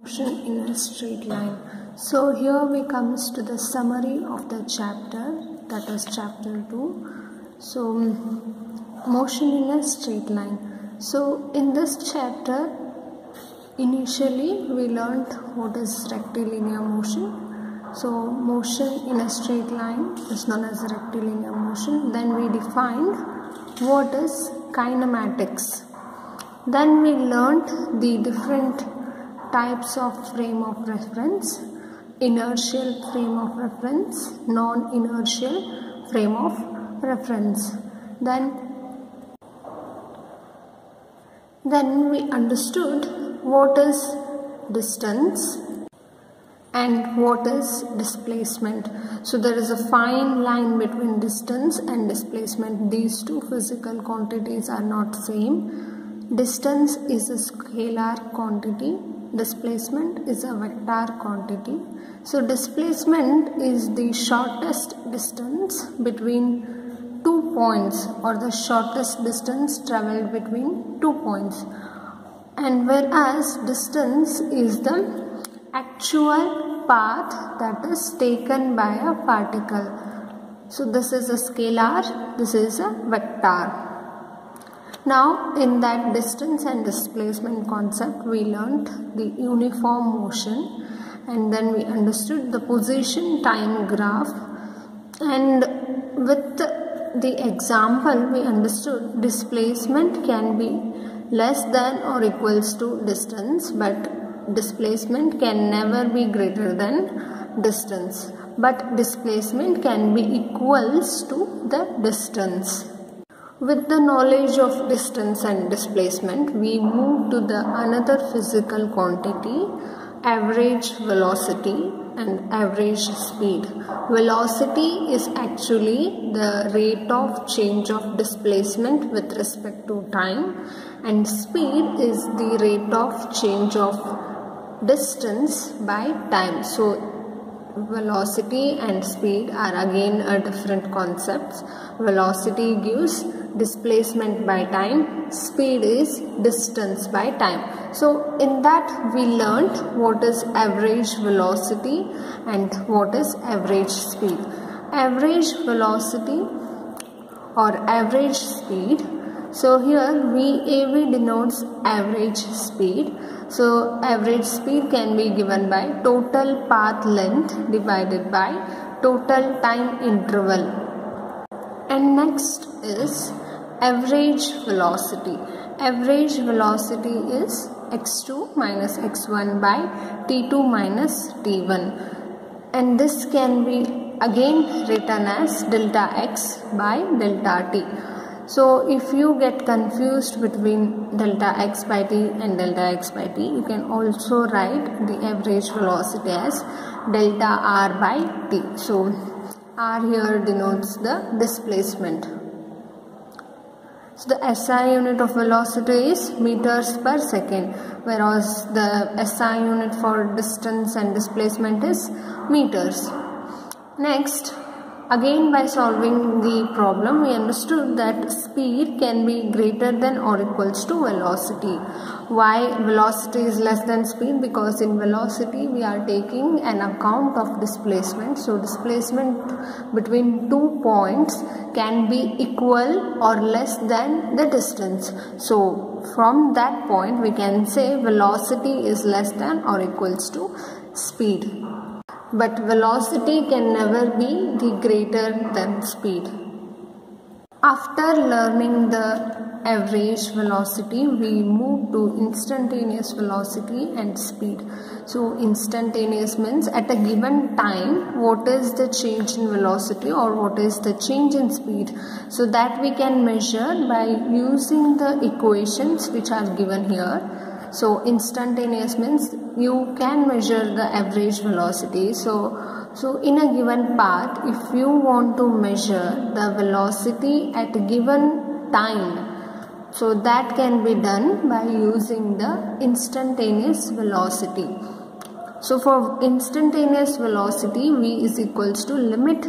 Motion in a straight line. So here we comes to the summary of the chapter, that is chapter 2. So motion in a straight line. So in this chapter initially we learnt what is rectilinear motion. So motion in a straight line is known as rectilinear motion. Then we defined what is kinematics. Then we learnt the different types of frame of reference: inertial frame of reference, non-inertial frame of reference. Then we understood what is distance and what is displacement. So there is a fine line between distance and displacement. These two physical quantities are not same. Distance is a scalar quantity, displacement is a vector quantity. So displacement is the shortest distance between 2 points, or the shortest distance travelled between 2 points, and whereas distance is the actual path that is taken by a particle. So this is a scalar, this is a vector. Now in that distance and displacement concept we learnt the uniform motion, and then we understood the position time graph, and with the example we understood displacement can be less than or equals to distance, but displacement can never be greater than distance, but displacement can be equals to the distance. With the knowledge of distance and displacement, we move to the another physical quantity, average velocity and average speed. Velocity is actually the rate of change of displacement with respect to time, and speed is the rate of change of distance by time. So velocity and speed are again a different concepts. Velocity gives displacement by time, speed is distance by time. So in that we learnt what is average velocity and what is average speed. Average velocity or average speed, so here VAV denotes average speed. So average speed can be given by total path length divided by total time interval. And next is average velocity. Average velocity is x2 minus x1 by t2 minus t1, and this can be again written as delta x by delta t. So if you get confused between delta x by t and delta x by t, you can also write the average velocity as delta r by t. So r here denotes the displacement. So the SI unit of velocity is meters per second, whereas the SI unit for distance and displacement is meters. Next, again by solving the problem, we understood that speed can be greater than or equals to velocity. Why velocity is less than speed? Because in velocity we are taking an account of displacement. So displacement between 2 points can be equal or less than the distance. So from that point we can say velocity is less than or equals to speed. But velocity can never be the greater than speed. After learning the average velocity, we move to instantaneous velocity and speed. So instantaneous means at a given time what is the change in velocity or what is the change in speed. So that we can measure by using the equations which are given here. So instantaneous means you can measure the average velocity. So in a given path, if you want to measure the velocity at a given time, so that can be done by using the instantaneous velocity. So for instantaneous velocity, v is equals to limit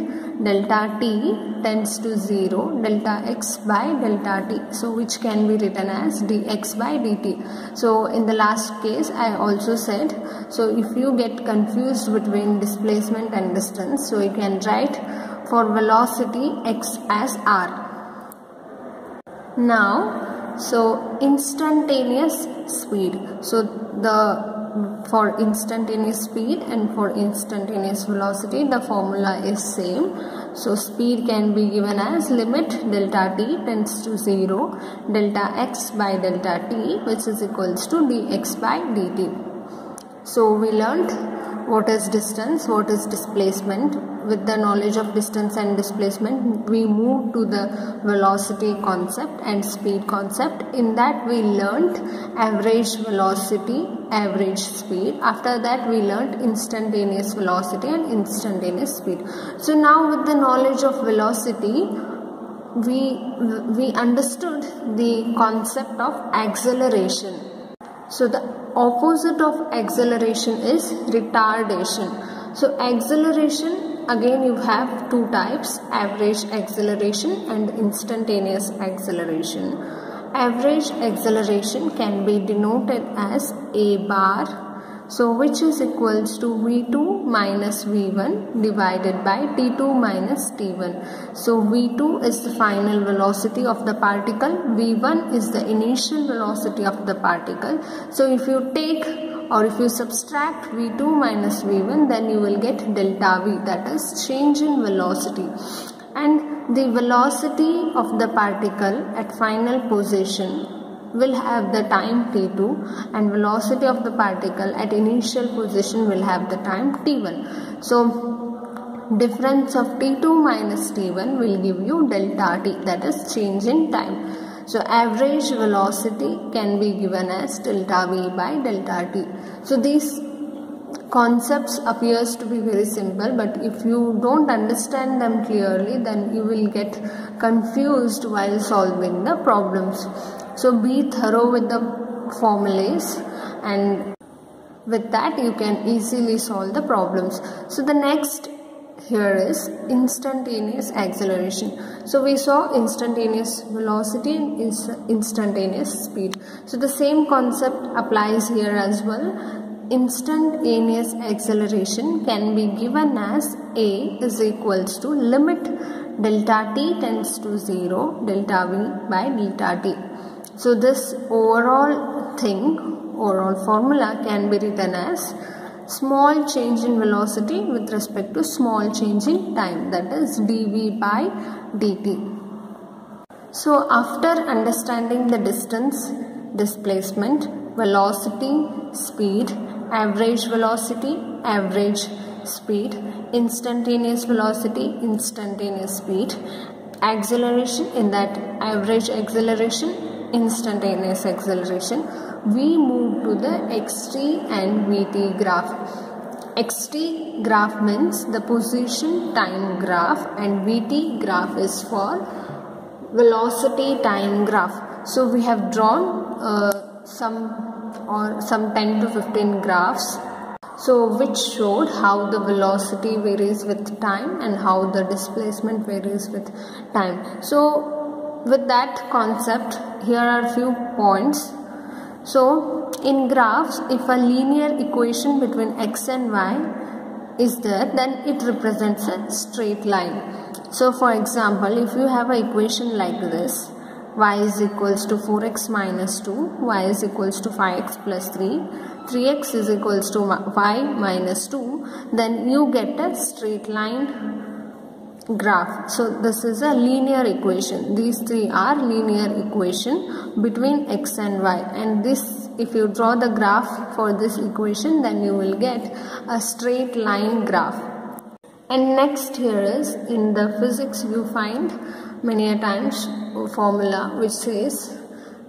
delta t tends to 0 delta x by delta t, so which can be written as dx by dt. So in the last case I also said, so if you get confused between displacement and distance, so you can write for velocity x as r. Now, so instantaneous speed, so for instantaneous speed and for instantaneous velocity the formula is same. So speed can be given as limit delta t tends to 0 delta x by delta t, which is equals to dx by dt. So we learned what is distance, what is displacement. With the knowledge of distance and displacement, we move to the velocity concept and speed concept. In that we learned average velocity, average speed. After that we learned instantaneous velocity and instantaneous speed. So now with the knowledge of velocity, we understood the concept of acceleration. So the opposite of acceleration is retardation. So acceleration, again you have two types, average acceleration and instantaneous acceleration. Average acceleration can be denoted as a bar, so which is equals to v2 minus v1 divided by t2 minus t1. So v2 is the final velocity of the particle, v1 is the initial velocity of the particle. So if you take or if you subtract v2 minus v1, then you will get delta v, that is change in velocity. And the velocity of the particle at final position will have the time t2 and velocity of the particle at initial position will have the time t1. So difference of t2 minus t1 will give you delta t, that is change in time. So average velocity can be given as delta v by delta t. So these concepts appears to be very simple, but if you don't understand them clearly, then you will get confused while solving the problems. So be thorough with the formulas, and with that you can easily solve the problems. So the next here is instantaneous acceleration. So we saw instantaneous velocity and instantaneous speed. So the same concept applies here as well. Instantaneous acceleration can be given as a is equals to limit delta t tends to 0 delta v by delta t. So this overall formula can be written as small change in velocity with respect to small change in time, that is dv by dt. So after understanding the distance, displacement, velocity, speed, average velocity, average speed, instantaneous velocity, instantaneous speed, acceleration, in that average acceleration, instantaneous acceleration, we move to the xt and vt graph. Xt graph means the position time graph and vt graph is for velocity time graph. So we have drawn some 10 to 15 graphs, so which showed how the velocity varies with time and how the displacement varies with time. So with that concept, here are few points. So in graphs, if a linear equation between x and y is there, then it represents a straight line. So for example, if you have an equation like this, y is equals to 4x minus 2, y is equals to 5x plus 3, 3x is equals to y minus 2, then you get a straight line graph. So this is a linear equation. These three are linear equation between x and y, and this, if you draw the graph for this equation, then you will get a straight line graph. And next here is, in the physics you find many a times formula which says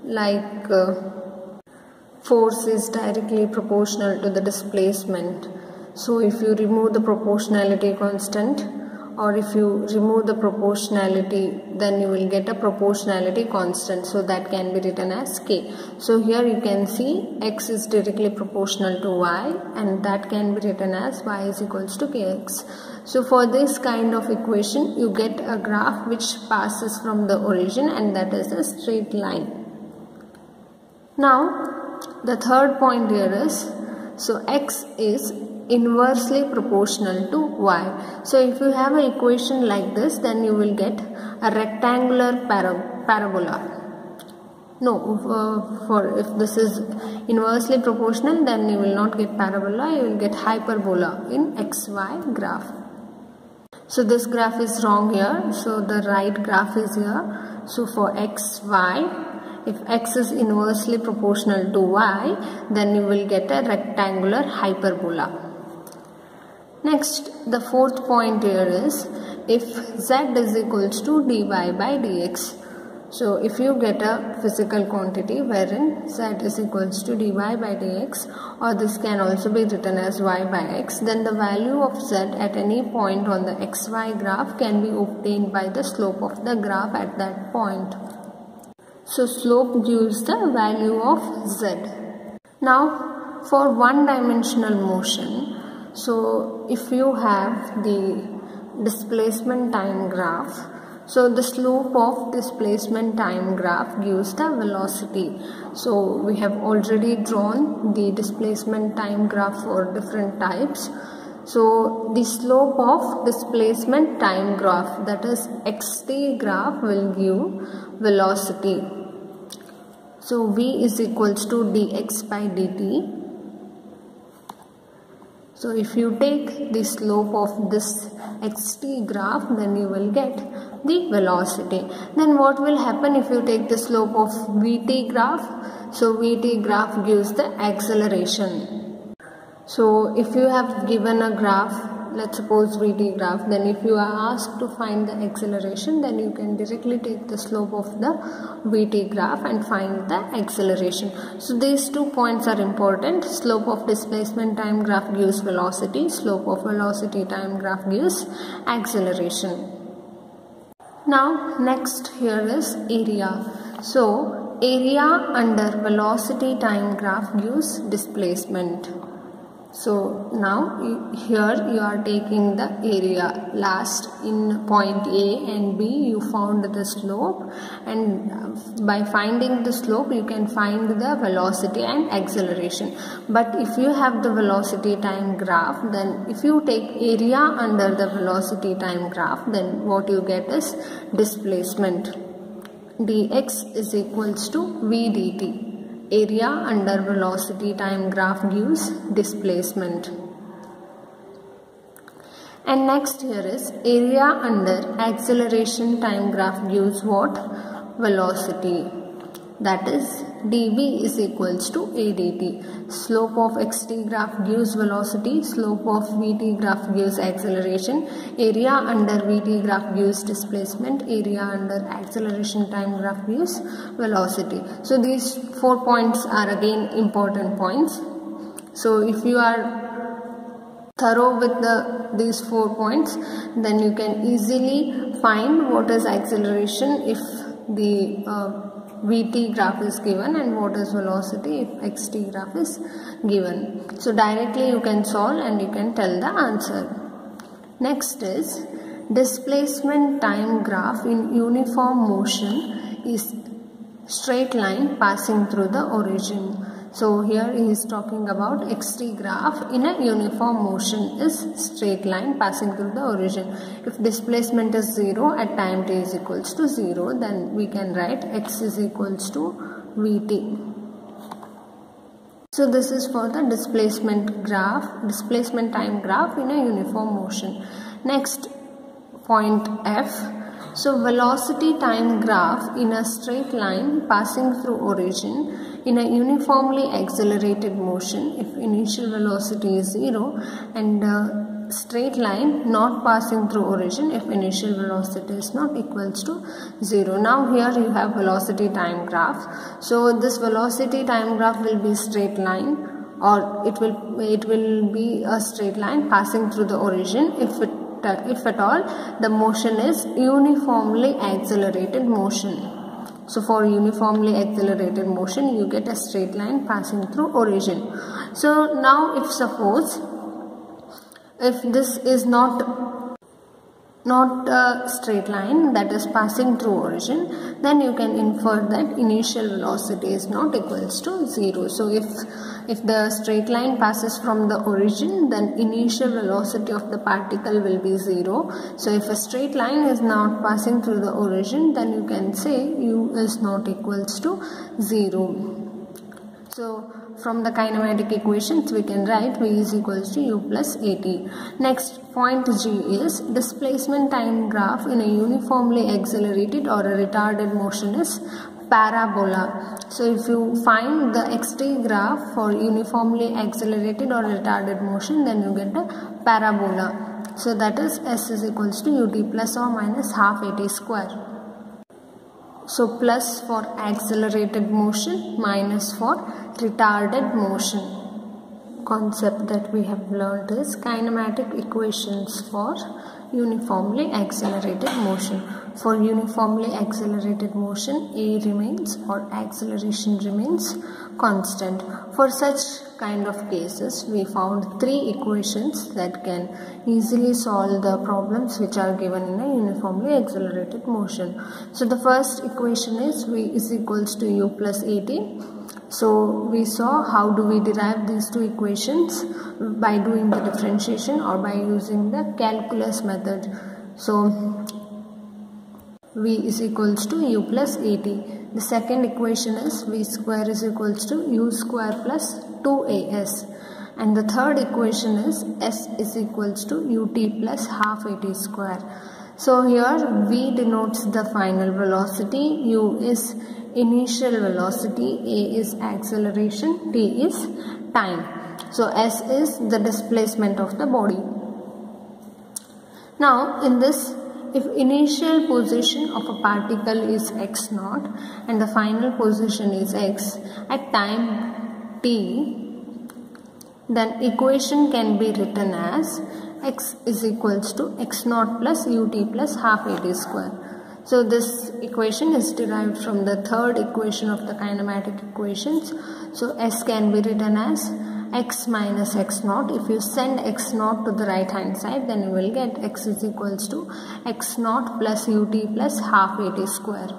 like force is directly proportional to the displacement. So if you remove the proportionality constant or if you remove the proportionality, then you will get a proportionality constant, so that can be written as k. So here you can see x is directly proportional to y, and that can be written as y is equals to kx. So for this kind of equation, you get a graph which passes from the origin, and that is a straight line. Now the third point here is, so x is inversely proportional to y. So if you have an equation like this, then you will get a rectangular parabola. No, for if this is inversely proportional, then you will not get parabola, you will get hyperbola in xy graph. So this graph is wrong here, so the right graph is here. So for xy, if x is inversely proportional to y, then you will get a rectangular hyperbola. Next, the fourth point here is, if z is equals to dy by dx. So if you get a physical quantity wherein z is equals to dy by dx, or this can also be written as y by x, then the value of z at any point on the xy graph can be obtained by the slope of the graph at that point. So slope gives the value of z. Now for one-dimensional motion, so if you have the displacement time graph, so the slope of displacement time graph gives the velocity. So we have already drawn the displacement time graph for different types. So the slope of displacement time graph, that is xt graph, will give velocity. So v is equals to dx by dt. So if you take the slope of this xt graph, then you will get the velocity. Then what will happen if you take the slope of vt graph? So vt graph gives the acceleration. So if you have given a graph, let's suppose vt graph, then if you are asked to find the acceleration, then you can directly take the slope of the vt graph and find the acceleration. So these 2 points are important. Slope of displacement time graph gives velocity, slope of velocity time graph gives acceleration. Now next here is area. So area under velocity time graph gives displacement. So now here you are taking the area. Last in point A and B you found the slope, and by finding the slope you can find the velocity and acceleration. But if you have the velocity time graph, then if you take area under the velocity time graph, then what you get is displacement. dx is equals to v dt. Area under velocity time graph gives displacement. And next here is area under acceleration time graph gives what? Velocity. That is dv is equals to a dt. Slope of xt graph gives velocity, slope of vt graph gives acceleration, area under vt graph gives displacement, area under acceleration time graph gives velocity. So these 4 points are again important points. So if you are thorough with these 4 points, then you can easily find what is acceleration if the vt graph is given and what is velocity if xt graph is given. So directly you can solve and you can tell the answer. Next is displacement time graph in uniform motion is straight line passing through the origin. So here he is talking about xt graph in a uniform motion is straight line passing through the origin. If displacement is 0 at time t is equals to 0, then we can write x is equals to vt. So this is for the displacement time graph in a uniform motion. Next, point F. So velocity time graph in a straight line passing through origin in a uniformly accelerated motion if initial velocity is 0, and straight line not passing through origin if initial velocity is not equals to 0. Now here you have velocity time graph. So this velocity time graph will be straight line, or it will be a straight line passing through the origin if if at all the motion is uniformly accelerated motion. So for uniformly accelerated motion, you get a straight line passing through origin. So now if suppose if this is not a straight line that is passing through origin, then you can infer that initial velocity is not equals to 0. So if the straight line passes from the origin, then initial velocity of the particle will be 0. So if a straight line is not passing through the origin, then you can say u is not equals to 0. So from the kinematic equations we can write v is equals to u plus at. Next point G is displacement time graph in a uniformly accelerated or a retarded motion is parabola. So if you find the xt graph for uniformly accelerated or retarded motion, then you get a parabola. So that is s is equals to ut plus or minus half at square. So plus for accelerated motion, minus for retarded motion. Concept that we have learned is kinematic equations for uniformly accelerated motion. For uniformly accelerated motion, a remains or acceleration remains constant. For such kind of cases, we found 3 equations that can easily solve the problems which are given in a uniformly accelerated motion. So the first equation is v is equals to u plus at. So we saw how do we derive these 2 equations, by doing the differentiation or by using the calculus method. So v is equals to u plus at. The second equation is v square is equals to u square plus 2as. And the third equation is s is equals to ut plus half at square. So here v denotes the final velocity, u is initial velocity, a is acceleration, t is time. So s is the displacement of the body. Now in this, if initial position of a particle is x naught and the final position is x at time t, then equation can be written as x is equals to x naught plus ut plus half at square. So this equation is derived from the third equation of the kinematic equations. So s can be written as x minus x naught. If you send x naught to the right hand side, then you will get x is equals to x naught plus ut plus half at square.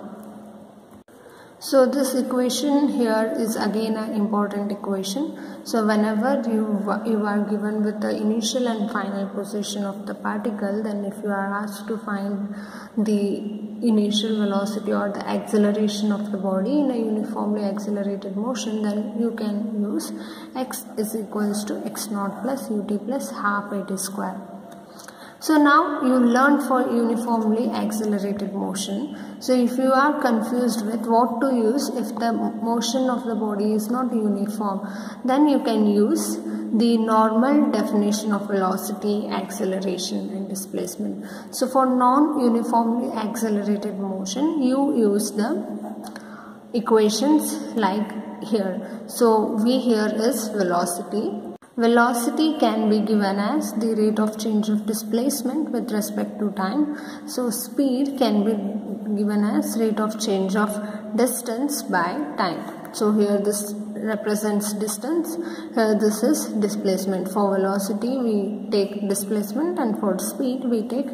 So this equation here is again an important equation. So whenever you are given with the initial and final position of the particle, then if you are asked to find the initial velocity or the acceleration of the body in a uniformly accelerated motion, then you can use x is equals to x naught plus ut plus half at square. So now you learned for uniformly accelerated motion. So if you are confused with what to use if the motion of the body is not uniform, then you can use the normal definition of velocity, acceleration and displacement. So for non-uniformly accelerated motion, you use the equations like here. So v here is velocity. Velocity can be given as the rate of change of displacement with respect to time. So speed can be given as rate of change of distance by time. So here this represents distance, here this is displacement. For velocity we take displacement and for speed we take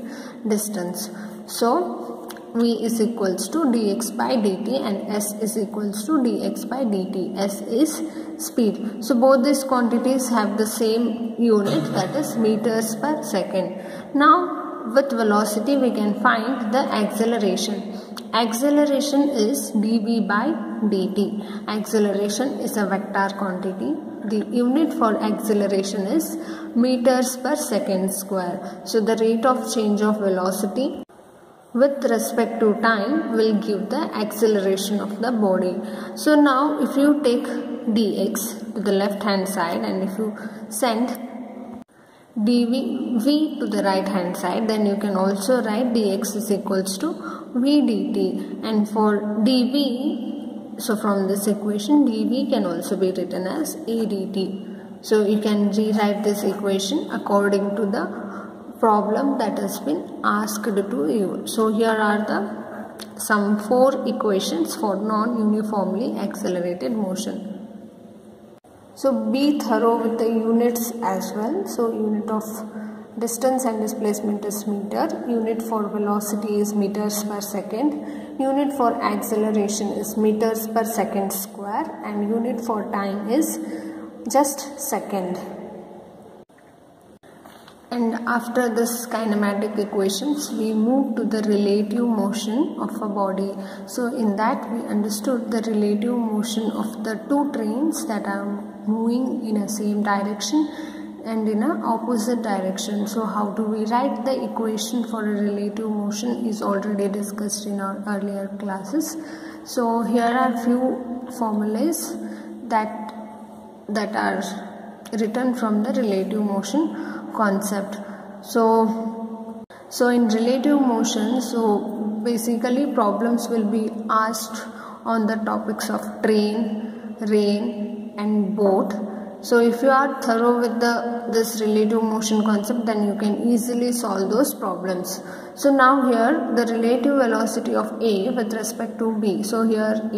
distance. So v is equals to dx by dt and s is equals to dx by dt. S is speed. So both these quantities have the same unit, that is meters per second. Now with velocity we can find the acceleration. Acceleration is dv by dt. Acceleration is a vector quantity. The unit for acceleration is meters per second square. So the rate of change of velocity with respect to time will give the acceleration of the body. So now if you take dx to the left hand side and if you send v to the right hand side, then you can also write dx is equals to v dt. And for dv, so from this equation dv can also be written as a dt. So you can rewrite this equation according to the problem that has been asked to you. So here are the some 4 equations for non-uniformly accelerated motion. So be thorough with the units as well. So unit of distance and displacement is meter, unit for velocity is meters per second, unit for acceleration is meters per second square, and unit for time is just second. And after this kinematic equations, we move to the relative motion of a body. So in that we understood the relative motion of the 2 trains that are moving in a same direction and in a opposite direction. So how do we write the equation for a relative motion is already discussed in our earlier classes. So here are few formulas that are written from the relative motion concept. So in relative motion, so basically problems will be asked on the topics of train, rain and boat. So if you are thorough with this relative motion concept, then you can easily solve those problems. So now here the relative velocity of A with respect to B. So here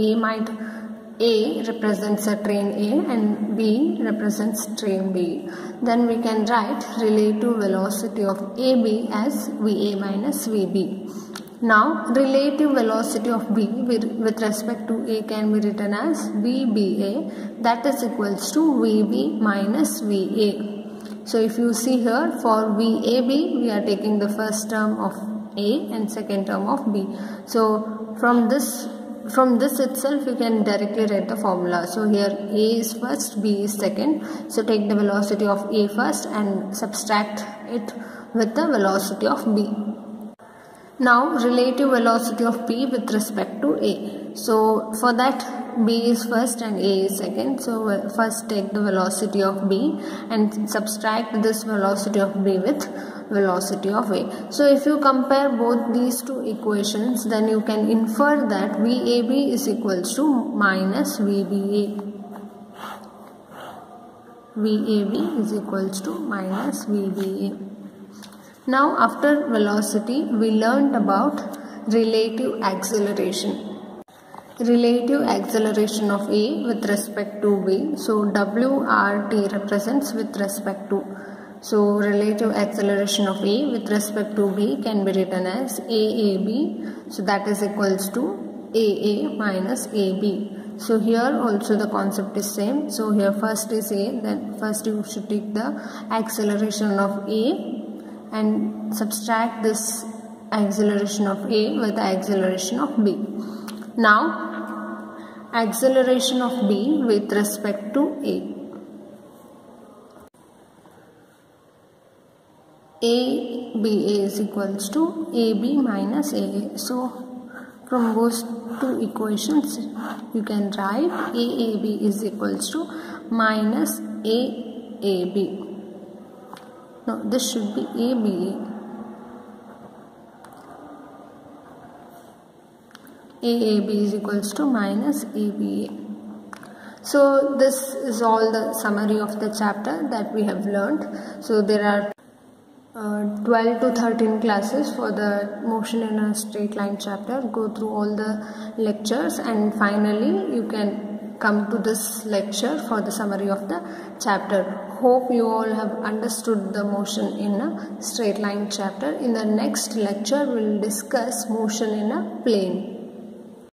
A represents a train A and B represents train B. Then we can write relative velocity of AB as VA minus VB. Now relative velocity of B with respect to A can be written as VBA, that is equals to VB minus VA. So if you see here, for VAB we are taking the first term of A and second term of B. So from this itself you can directly write the formula. So here A is first, B is second. So take the velocity of A first and subtract it with the velocity of B. Now relative velocity of B with respect to A. So for that B is first and A is second. So first take the velocity of B and subtract this velocity of B with velocity of A. So if you compare both these 2 equations, then you can infer that VAB is equals to minus VBA. VAB is equals to minus VBA. Now after velocity, we learned about relative acceleration. Relative acceleration of A with respect to B. So WRT represents with respect to. So relative acceleration of A with respect to B can be written as AAB. So that is equals to AA minus AB. So here also the concept is same. So here first is A, then first you should take the acceleration of A and subtract this acceleration of A with the acceleration of B. Now acceleration of B with respect to A. ABA is equals to AB minus AA. So from those 2 equations you can write AAB is equals to minus AAB. No, this should be ABA. AAB is equals to minus ABA. So this is all the summary of the chapter that we have learned. So there are 12 to 13 classes for the motion in a straight line chapter. Go through all the lectures and finally you can come to this lecture for the summary of the chapter. Hope you all have understood the motion in a straight line chapter. In the next lecture we will discuss motion in a plane.